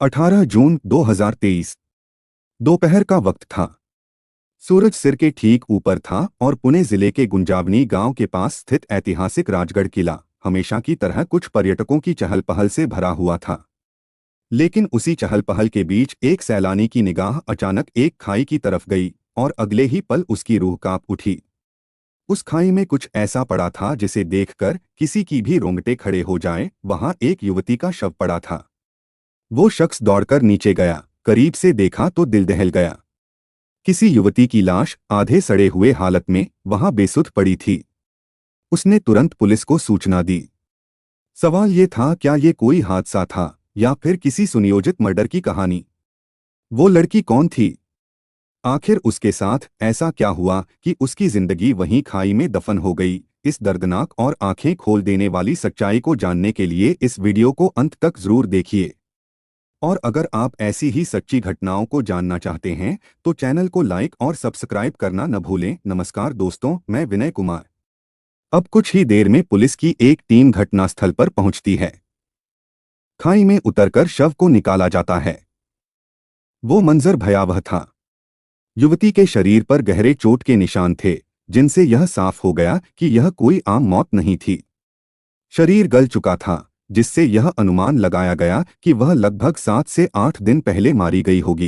18 जून 2023 दोपहर का वक्त था। सूरज सिर के ठीक ऊपर था और पुणे जिले के गुंजावनी गांव के पास स्थित ऐतिहासिक राजगढ़ किला हमेशा की तरह कुछ पर्यटकों की चहल पहल से भरा हुआ था। लेकिन उसी चहल पहल के बीच एक सैलानी की निगाह अचानक एक खाई की तरफ गई और अगले ही पल उसकी रूह कांप उठी। उस खाई में कुछ ऐसा पड़ा था जिसे देखकर किसी की भी रोंगटे खड़े हो जाएं। वहां एक युवती का शव पड़ा था। वो शख्स दौड़कर नीचे गया, करीब से देखा तो दिल दहल गया। किसी युवती की लाश आधे सड़े हुए हालत में वहां बेसुध पड़ी थी। उसने तुरंत पुलिस को सूचना दी। सवाल ये था, क्या ये कोई हादसा था या फिर किसी सुनियोजित मर्डर की कहानी? वो लड़की कौन थी? आखिर उसके साथ ऐसा क्या हुआ कि उसकी जिंदगी वहीं खाई में दफन हो गई? इस दर्दनाक और आंखें खोल देने वाली सच्चाई को जानने के लिए इस वीडियो को अंत तक जरूर देखिए। और अगर आप ऐसी ही सच्ची घटनाओं को जानना चाहते हैं तो चैनल को लाइक और सब्सक्राइब करना न भूलें। नमस्कार दोस्तों, मैं विनय कुमार। अब कुछ ही देर में पुलिस की एक टीम घटनास्थल पर पहुंचती है। खाई में उतरकर शव को निकाला जाता है। वो मंजर भयावह था। युवती के शरीर पर गहरे चोट के निशान थे, जिनसे यह साफ हो गया कि यह कोई आम मौत नहीं थी। शरीर गल चुका था, जिससे यह अनुमान लगाया गया कि वह लगभग 7 से 8 दिन पहले मारी गई होगी।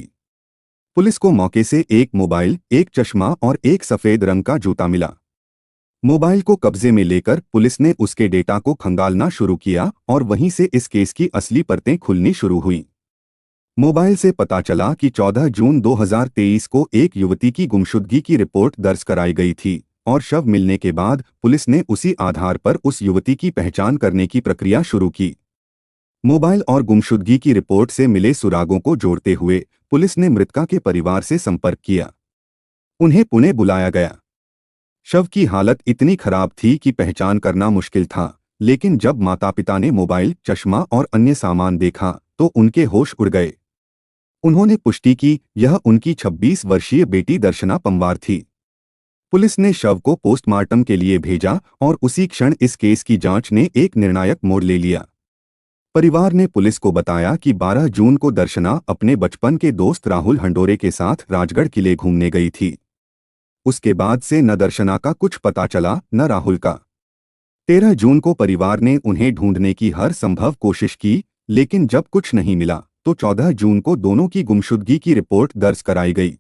पुलिस को मौके से एक मोबाइल, एक चश्मा और एक सफेद रंग का जूता मिला। मोबाइल को कब्जे में लेकर पुलिस ने उसके डेटा को खंगालना शुरू किया और वहीं से इस केस की असली परतें खुलनी शुरू हुईं। मोबाइल से पता चला कि 14 जून 2023 को एक युवती की गुमशुदगी की रिपोर्ट दर्ज कराई गई थी और शव मिलने के बाद पुलिस ने उसी आधार पर उस युवती की पहचान करने की प्रक्रिया शुरू की। मोबाइल और गुमशुदगी की रिपोर्ट से मिले सुरागों को जोड़ते हुए पुलिस ने मृतका के परिवार से संपर्क किया। उन्हें पुणे बुलाया गया। शव की हालत इतनी खराब थी कि पहचान करना मुश्किल था, लेकिन जब माता पिता ने मोबाइल, चश्मा और अन्य सामान देखा तो उनके होश उड़ गए। उन्होंने पुष्टि की यह उनकी 26 वर्षीय बेटी दर्शना पंवार थी। पुलिस ने शव को पोस्टमार्टम के लिए भेजा और उसी क्षण इस केस की जांच ने एक निर्णायक मोड़ ले लिया। परिवार ने पुलिस को बताया कि 12 जून को दर्शना अपने बचपन के दोस्त राहुल हंडोरे के साथ राजगढ़ किले घूमने गई थी। उसके बाद से न दर्शना का कुछ पता चला, न राहुल का। 13 जून को परिवार ने उन्हें ढूंढने की हर संभव कोशिश की, लेकिन जब कुछ नहीं मिला तो 14 जून को दोनों की गुमशुदगी की रिपोर्ट दर्ज कराई गई।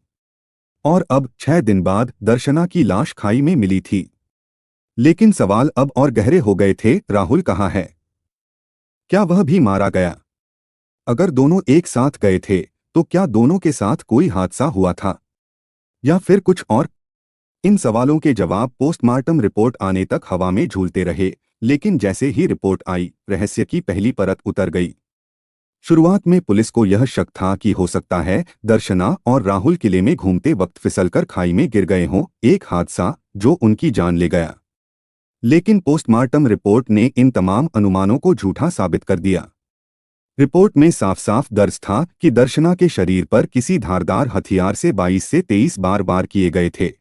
और अब 6 दिन बाद दर्शना की लाश खाई में मिली थी। लेकिन सवाल अब और गहरे हो गए थे। राहुल कहाँ है? क्या वह भी मारा गया? अगर दोनों एक साथ गए थे तो क्या दोनों के साथ कोई हादसा हुआ था या फिर कुछ और? इन सवालों के जवाब पोस्टमार्टम रिपोर्ट आने तक हवा में झूलते रहे, लेकिन जैसे ही रिपोर्ट आई, रहस्य की पहली परत उतर गई। शुरुआत में पुलिस को यह शक था कि हो सकता है दर्शना और राहुल किले में घूमते वक्त फिसलकर खाई में गिर गए हों, एक हादसा जो उनकी जान ले गया। लेकिन पोस्टमार्टम रिपोर्ट ने इन तमाम अनुमानों को झूठा साबित कर दिया। रिपोर्ट में साफ साफ दर्ज था कि दर्शना के शरीर पर किसी धारदार हथियार से 22 से 23 बार वार किए गए थे।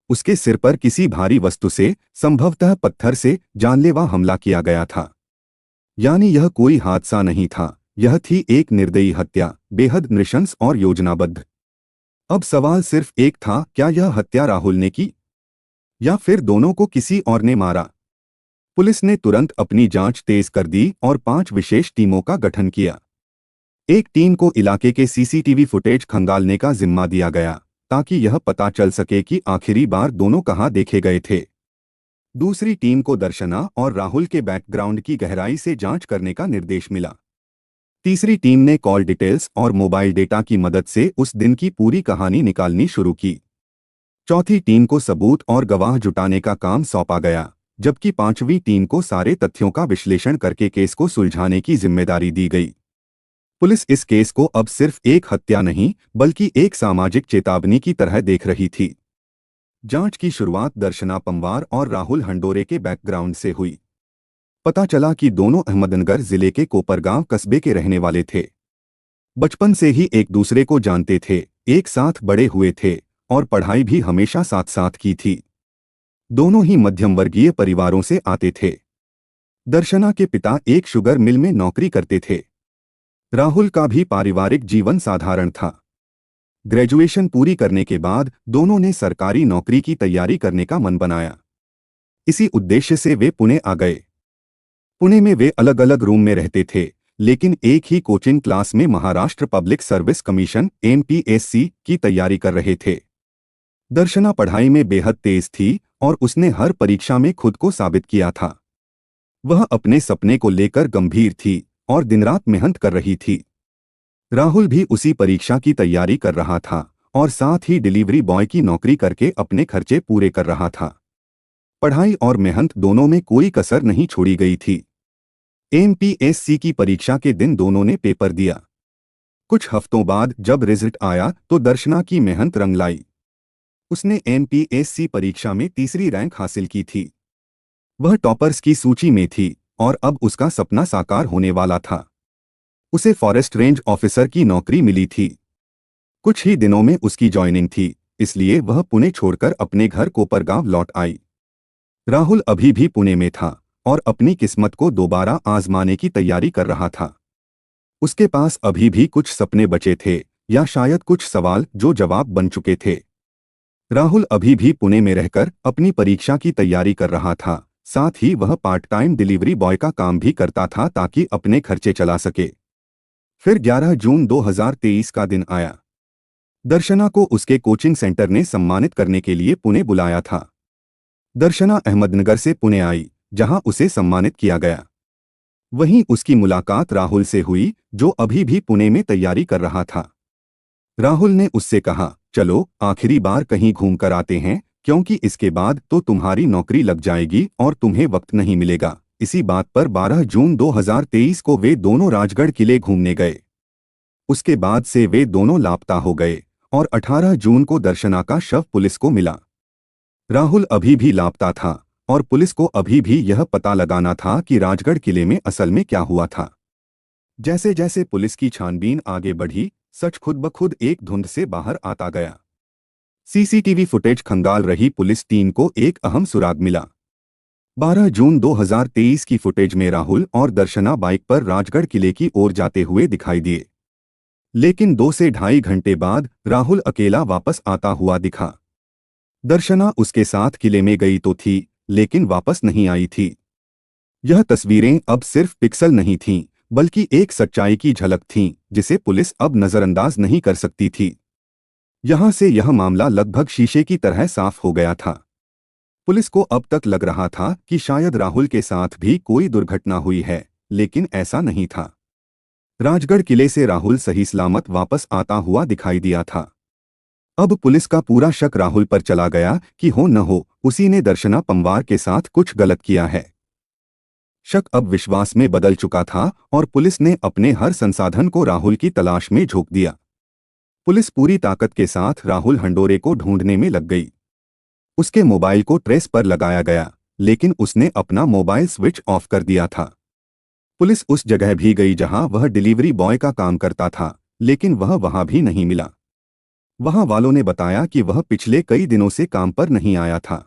उसके सिर पर किसी भारी वस्तु से, संभवतः पत्थर से, जानलेवा हमला किया गया था। यानी यह कोई हादसा नहीं था, यह थी एक निर्दयी हत्या, बेहद नृशंस और योजनाबद्ध। अब सवाल सिर्फ एक था, क्या यह हत्या राहुल ने की या फिर दोनों को किसी और ने मारा? पुलिस ने तुरंत अपनी जांच तेज कर दी और 5 विशेष टीमों का गठन किया। एक टीम को इलाके के सीसीटीवी फुटेज खंगालने का जिम्मा दिया गया ताकि यह पता चल सके कि आखिरी बार दोनों कहां देखे गए थे। दूसरी टीम को दर्शना और राहुल के बैकग्राउंड की गहराई से जांच करने का निर्देश मिला। तीसरी टीम ने कॉल डिटेल्स और मोबाइल डेटा की मदद से उस दिन की पूरी कहानी निकालनी शुरू की। चौथी टीम को सबूत और गवाह जुटाने का काम सौंपा गया, जबकि पांचवी टीम को सारे तथ्यों का विश्लेषण करके केस को सुलझाने की जिम्मेदारी दी गई। पुलिस इस केस को अब सिर्फ एक हत्या नहीं, बल्कि एक सामाजिक चेतावनी की तरह देख रही थी। जांच की शुरुआत दर्शना पंवार और राहुल हंडोरे के बैकग्राउंड से हुई। पता चला कि दोनों अहमदनगर जिले के कोपरगांव कस्बे के रहने वाले थे। बचपन से ही एक दूसरे को जानते थे, एक साथ बड़े हुए थे और पढ़ाई भी हमेशा साथ साथ की थी। दोनों ही मध्यम वर्गीय परिवारों से आते थे। दर्शना के पिता एक शुगर मिल में नौकरी करते थे। राहुल का भी पारिवारिक जीवन साधारण था। ग्रेजुएशन पूरी करने के बाद दोनों ने सरकारी नौकरी की तैयारी करने का मन बनाया। इसी उद्देश्य से वे पुणे आ गए। पुणे में वे अलग अलग रूम में रहते थे, लेकिन एक ही कोचिंग क्लास में Maharashtra public service commission (MPSC) की तैयारी कर रहे थे। दर्शना पढ़ाई में बेहद तेज थी और उसने हर परीक्षा में खुद को साबित किया था। वह अपने सपने को लेकर गंभीर थी और दिन रात मेहनत कर रही थी। राहुल भी उसी परीक्षा की तैयारी कर रहा था और साथ ही डिलीवरी बॉय की नौकरी करके अपने खर्चे पूरे कर रहा था। पढ़ाई और मेहनत दोनों में कोई कसर नहीं छोड़ी गई थी। एमपीएससी की परीक्षा के दिन दोनों ने पेपर दिया। कुछ हफ्तों बाद जब रिजल्ट आया तो दर्शना की मेहनत रंग लाई। उसने एमपीएससी परीक्षा में तीसरी रैंक हासिल की थी। वह टॉपर्स की सूची में थी और अब उसका सपना साकार होने वाला था। उसे फॉरेस्ट रेंज ऑफिसर की नौकरी मिली थी। कुछ ही दिनों में उसकी जॉइनिंग थी, इसलिए वह पुणे छोड़कर अपने घर कोपरगांव लौट आई। राहुल अभी भी पुणे में था और अपनी किस्मत को दोबारा आजमाने की तैयारी कर रहा था। उसके पास अभी भी कुछ सपने बचे थे, या शायद कुछ सवाल जो जवाब बन चुके थे। राहुल अभी भी पुणे में रहकर अपनी परीक्षा की तैयारी कर रहा था। साथ ही वह पार्ट टाइम डिलीवरी बॉय का काम भी करता था ताकि अपने खर्चे चला सके। फिर 11 जून 2023 का दिन आया। दर्शना को उसके कोचिंग सेंटर ने सम्मानित करने के लिए पुणे बुलाया था। दर्शना अहमदनगर से पुणे आई, जहां उसे सम्मानित किया गया। वहीं उसकी मुलाकात राहुल से हुई, जो अभी भी पुणे में तैयारी कर रहा था। राहुल ने उससे कहा, चलो आखिरी बार कहीं घूम कर आते हैं, क्योंकि इसके बाद तो तुम्हारी नौकरी लग जाएगी और तुम्हें वक्त नहीं मिलेगा। इसी बात पर 12 जून 2023 को वे दोनों राजगढ़ किले घूमने गए। उसके बाद से वे दोनों लापता हो गए और 18 जून को दर्शना का शव पुलिस को मिला। राहुल अभी भी लापता था और पुलिस को अभी भी यह पता लगाना था कि राजगढ़ किले में असल में क्या हुआ था। जैसे जैसे पुलिस की छानबीन आगे बढ़ी, सच खुद ब खुद एक धुंध से बाहर आता गया। सीसीटीवी फुटेज खंगाल रही पुलिस टीम को एक अहम सुराग मिला। 12 जून 2023 की फुटेज में राहुल और दर्शना बाइक पर राजगढ़ किले की ओर जाते हुए दिखाई दिए। लेकिन 2 से ढाई घंटे बाद राहुल अकेला वापस आता हुआ दिखा। दर्शना उसके साथ किले में गई तो थी, लेकिन वापस नहीं आई थी। यह तस्वीरें अब सिर्फ पिक्सल नहीं थीं, बल्कि एक सच्चाई की झलक थीं, जिसे पुलिस अब नजरअंदाज नहीं कर सकती थी। यहां से यह मामला लगभग शीशे की तरह साफ हो गया था। पुलिस को अब तक लग रहा था कि शायद राहुल के साथ भी कोई दुर्घटना हुई है, लेकिन ऐसा नहीं था। राजगढ़ किले से राहुल सही सलामत वापस आता हुआ दिखाई दिया था। अब पुलिस का पूरा शक राहुल पर चला गया कि हो न हो उसी ने दर्शना पंवार के साथ कुछ गलत किया है। शक अब विश्वास में बदल चुका था और पुलिस ने अपने हर संसाधन को राहुल की तलाश में झोंक दिया। पुलिस पूरी ताकत के साथ राहुल हंडोरे को ढूंढने में लग गई। उसके मोबाइल को ट्रेस पर लगाया गया, लेकिन उसने अपना मोबाइल स्विच ऑफ कर दिया था। पुलिस उस जगह भी गई जहां वह डिलीवरी बॉय का काम करता था, लेकिन वह वहां भी नहीं मिला। वहां वालों ने बताया कि वह पिछले कई दिनों से काम पर नहीं आया था।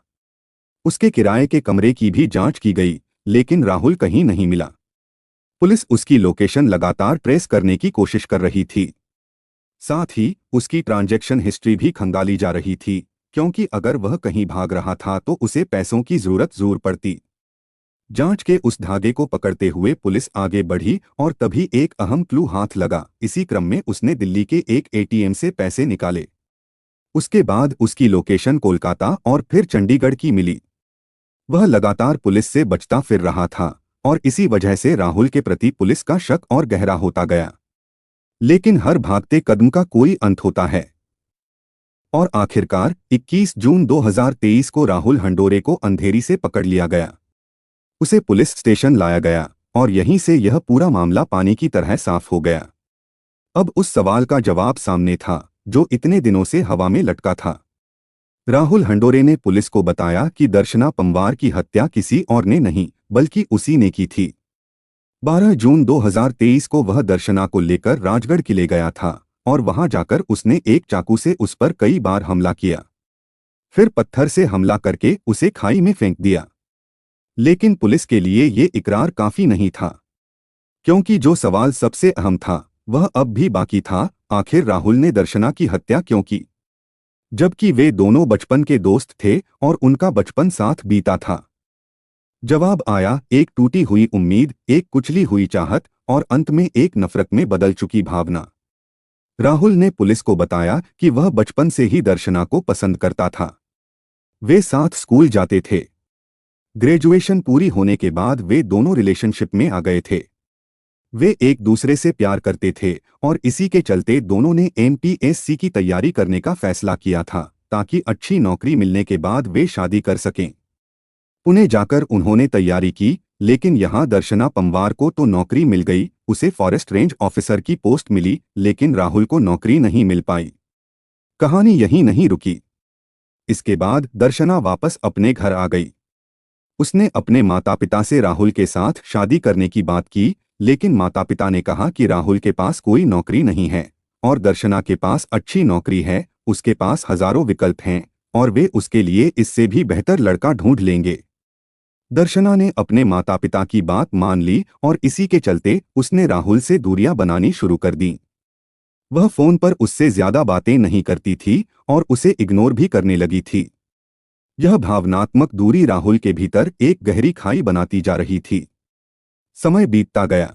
उसके किराए के कमरे की भी जांच की गई, लेकिन राहुल कहीं नहीं मिला। पुलिस उसकी लोकेशन लगातार ट्रेस करने की कोशिश कर रही थी। साथ ही उसकी ट्रांजैक्शन हिस्ट्री भी खंगाली जा रही थी, क्योंकि अगर वह कहीं भाग रहा था तो उसे पैसों की जरूर पड़ती। जांच के उस धागे को पकड़ते हुए पुलिस आगे बढ़ी और तभी एक अहम क्लू हाथ लगा। इसी क्रम में उसने दिल्ली के एक एटीएम से पैसे निकाले। उसके बाद उसकी लोकेशन कोलकाता और फिर चंडीगढ़ की मिली। वह लगातार पुलिस से बचता फिर रहा था और इसी वजह से राहुल के प्रति पुलिस का शक और गहरा होता गया। लेकिन हर भागते कदम का कोई अंत होता है और आखिरकार 21 जून 2023 को राहुल हंडोरे को अंधेरी से पकड़ लिया गया। उसे पुलिस स्टेशन लाया गया और यहीं से यह पूरा मामला पानी की तरह साफ हो गया। अब उस सवाल का जवाब सामने था जो इतने दिनों से हवा में लटका था। राहुल हंडोरे ने पुलिस को बताया कि दर्शना पंवार की हत्या किसी और ने नहीं, बल्कि उसी ने की थी। 12 जून 2023 को वह दर्शना को लेकर राजगढ़ किले गया था और वहां जाकर उसने एक चाकू से उस पर कई बार हमला किया। फिर पत्थर से हमला करके उसे खाई में फेंक दिया। लेकिन पुलिस के लिए ये इकरार काफी नहीं था, क्योंकि जो सवाल सबसे अहम था वह अब भी बाकी था, आखिर राहुल ने दर्शना की हत्या क्यों की, जबकि वे दोनों बचपन के दोस्त थे और उनका बचपन साथ बीता था। जवाब आया, एक टूटी हुई उम्मीद, एक कुचली हुई चाहत और अंत में एक नफरत में बदल चुकी भावना। राहुल ने पुलिस को बताया कि वह बचपन से ही दर्शना को पसंद करता था। वे साथ स्कूल जाते थे। ग्रेजुएशन पूरी होने के बाद वे दोनों रिलेशनशिप में आ गए थे। वे एक दूसरे से प्यार करते थे और इसी के चलते दोनों ने एमपीएससी की तैयारी करने का फैसला किया था ताकि अच्छी नौकरी मिलने के बाद वे शादी कर सकें। पुणे जाकर उन्होंने तैयारी की, लेकिन यहाँ दर्शना पंवार को तो नौकरी मिल गई, उसे फॉरेस्ट रेंज ऑफिसर की पोस्ट मिली, लेकिन राहुल को नौकरी नहीं मिल पाई। कहानी यहीं नहीं रुकी। इसके बाद दर्शना वापस अपने घर आ गई। उसने अपने माता पिता से राहुल के साथ शादी करने की बात की, लेकिन माता पिता ने कहा कि राहुल के पास कोई नौकरी नहीं है और दर्शना के पास अच्छी नौकरी है, उसके पास हजारों विकल्प हैं और वे उसके लिए इससे भी बेहतर लड़का ढूंढ लेंगे। दर्शना ने अपने माता पिता की बात मान ली और इसी के चलते उसने राहुल से दूरियां बनानी शुरू कर दी। वह फोन पर उससे ज्यादा बातें नहीं करती थी और उसे इग्नोर भी करने लगी थी। यह भावनात्मक दूरी राहुल के भीतर एक गहरी खाई बनाती जा रही थी। समय बीतता गया।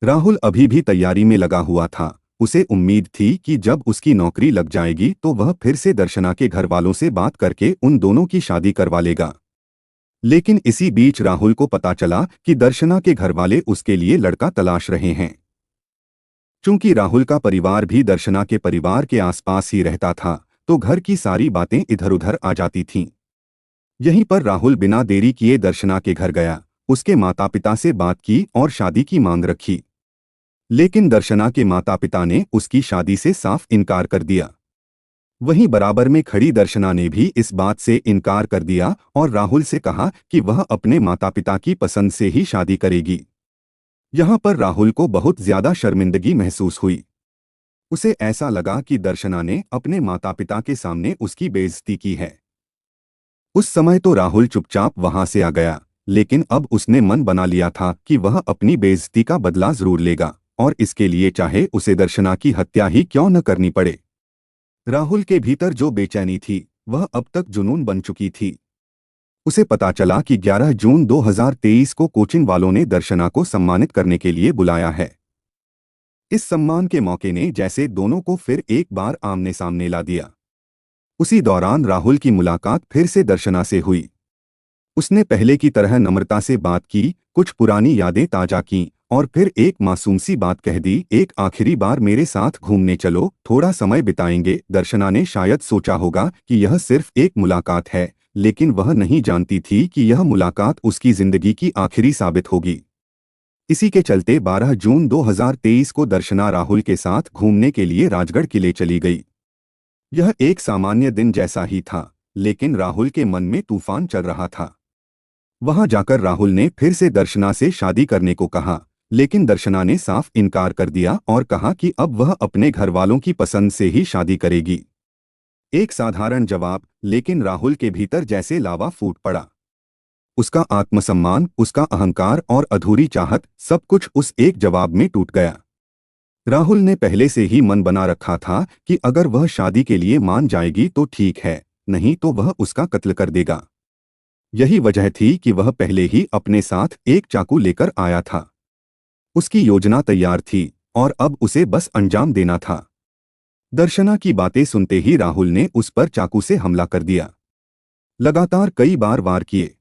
राहुल अभी भी तैयारी में लगा हुआ था। उसे उम्मीद थी कि जब उसकी नौकरी लग जाएगी तो वह फिर से दर्शना के घर वालों से बात करके उन दोनों की शादी करवा लेगा। लेकिन इसी बीच राहुल को पता चला कि दर्शना के घरवाले उसके लिए लड़का तलाश रहे हैं। चूंकि राहुल का परिवार भी दर्शना के परिवार के आसपास ही रहता था, तो घर की सारी बातें इधर उधर आ जाती थीं। यहीं पर राहुल बिना देरी किए दर्शना के घर गया, उसके माता पिता से बात की और शादी की मांग रखी। लेकिन दर्शना के माता पिता ने उसकी शादी से साफ इनकार कर दिया। वहीं बराबर में खड़ी दर्शना ने भी इस बात से इनकार कर दिया और राहुल से कहा कि वह अपने माता पिता की पसंद से ही शादी करेगी। यहाँ पर राहुल को बहुत ज्यादा शर्मिंदगी महसूस हुई। उसे ऐसा लगा कि दर्शना ने अपने माता पिता के सामने उसकी बेइज्जती की है। उस समय तो राहुल चुपचाप वहां से आ गया, लेकिन अब उसने मन बना लिया था कि वह अपनी बेइज्जती का बदला जरूर लेगा और इसके लिए चाहे उसे दर्शना की हत्या ही क्यों न करनी पड़े। राहुल के भीतर जो बेचैनी थी वह अब तक जुनून बन चुकी थी। उसे पता चला कि 11 जून 2023 को कोचिंग वालों ने दर्शना को सम्मानित करने के लिए बुलाया है। इस सम्मान के मौके ने जैसे दोनों को फिर एक बार आमने सामने ला दिया। उसी दौरान राहुल की मुलाकात फिर से दर्शना से हुई। उसने पहले की तरह नम्रता से बात की, कुछ पुरानी यादें ताजा कीं और फिर एक मासूम सी बात कह दी, एक आखिरी बार मेरे साथ घूमने चलो, थोड़ा समय बिताएंगे। दर्शना ने शायद सोचा होगा कि यह सिर्फ एक मुलाकात है, लेकिन वह नहीं जानती थी कि यह मुलाकात उसकी जिंदगी की आखिरी साबित होगी। इसी के चलते 12 जून 2023 को दर्शना राहुल के साथ घूमने के लिए राजगढ़ किले चली गई। यह एक सामान्य दिन जैसा ही था, लेकिन राहुल के मन में तूफान चल रहा था। वहां जाकर राहुल ने फिर से दर्शना से शादी करने को कहा, लेकिन दर्शना ने साफ इनकार कर दिया और कहा कि अब वह अपने घर वालों की पसंद से ही शादी करेगी। एक साधारण जवाब, लेकिन राहुल के भीतर जैसे लावा फूट पड़ा। उसका आत्मसम्मान, उसका अहंकार और अधूरी चाहत, सब कुछ उस एक जवाब में टूट गया। राहुल ने पहले से ही मन बना रखा था कि अगर वह शादी के लिए मान जाएगी तो ठीक है, नहीं तो वह उसका कत्ल कर देगा। यही वजह थी कि वह पहले ही अपने साथ एक चाकू लेकर आया था। उसकी योजना तैयार थी और अब उसे बस अंजाम देना था। दर्शना की बातें सुनते ही राहुल ने उस पर चाकू से हमला कर दिया। लगातार कई बार वार किए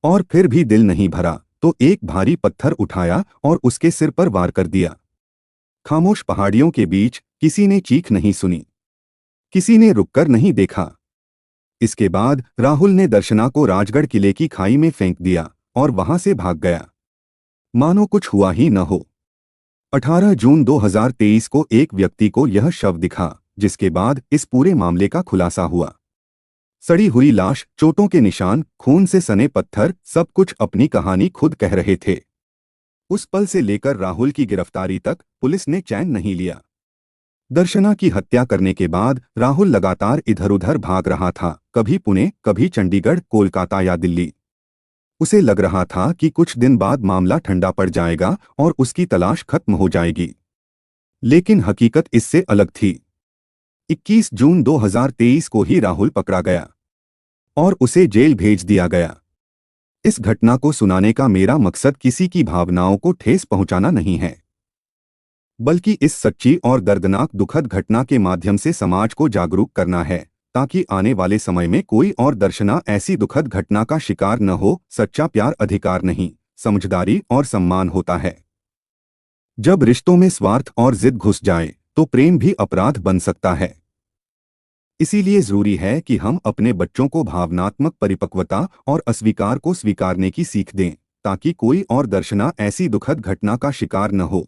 और फिर भी दिल नहीं भरा तो एक भारी पत्थर उठाया और उसके सिर पर वार कर दिया। खामोश पहाड़ियों के बीच किसी ने चीख नहीं सुनी, किसी ने रुककर नहीं देखा। इसके बाद राहुल ने दर्शना को राजगढ़ किले की खाई में फेंक दिया और वहां से भाग गया, मानो कुछ हुआ ही न हो। 18 जून 2023 को एक व्यक्ति को यह शव दिखा, जिसके बाद इस पूरे मामले का खुलासा हुआ। सड़ी हुई लाश, चोटों के निशान, खून से सने पत्थर, सब कुछ अपनी कहानी खुद कह रहे थे। उस पल से लेकर राहुल की गिरफ्तारी तक पुलिस ने चैन नहीं लिया। दर्शना की हत्या करने के बाद राहुल लगातार इधर उधर भाग रहा था, कभी पुणे, कभी चंडीगढ़, कोलकाता या दिल्ली। उसे लग रहा था कि कुछ दिन बाद मामला ठंडा पड़ जाएगा और उसकी तलाश खत्म हो जाएगी। लेकिन हकीकत इससे अलग थी। 21 जून 2023 को ही राहुल पकड़ा गया और उसे जेल भेज दिया गया। इस घटना को सुनाने का मेरा मकसद किसी की भावनाओं को ठेस पहुंचाना नहीं है, बल्कि इस सच्ची और दर्दनाक दुखद घटना के माध्यम से समाज को जागरूक करना है, ताकि आने वाले समय में कोई और दर्शना ऐसी दुखद घटना का शिकार न हो। सच्चा प्यार अधिकार नहीं, समझदारी और सम्मान होता है। जब रिश्तों में स्वार्थ और जिद घुस जाए तो प्रेम भी अपराध बन सकता है। इसीलिए जरूरी है कि हम अपने बच्चों को भावनात्मक परिपक्वता और अस्वीकार को स्वीकारने की सीख दें, ताकि कोई और दर्शना ऐसी दुखद घटना का शिकार न हो।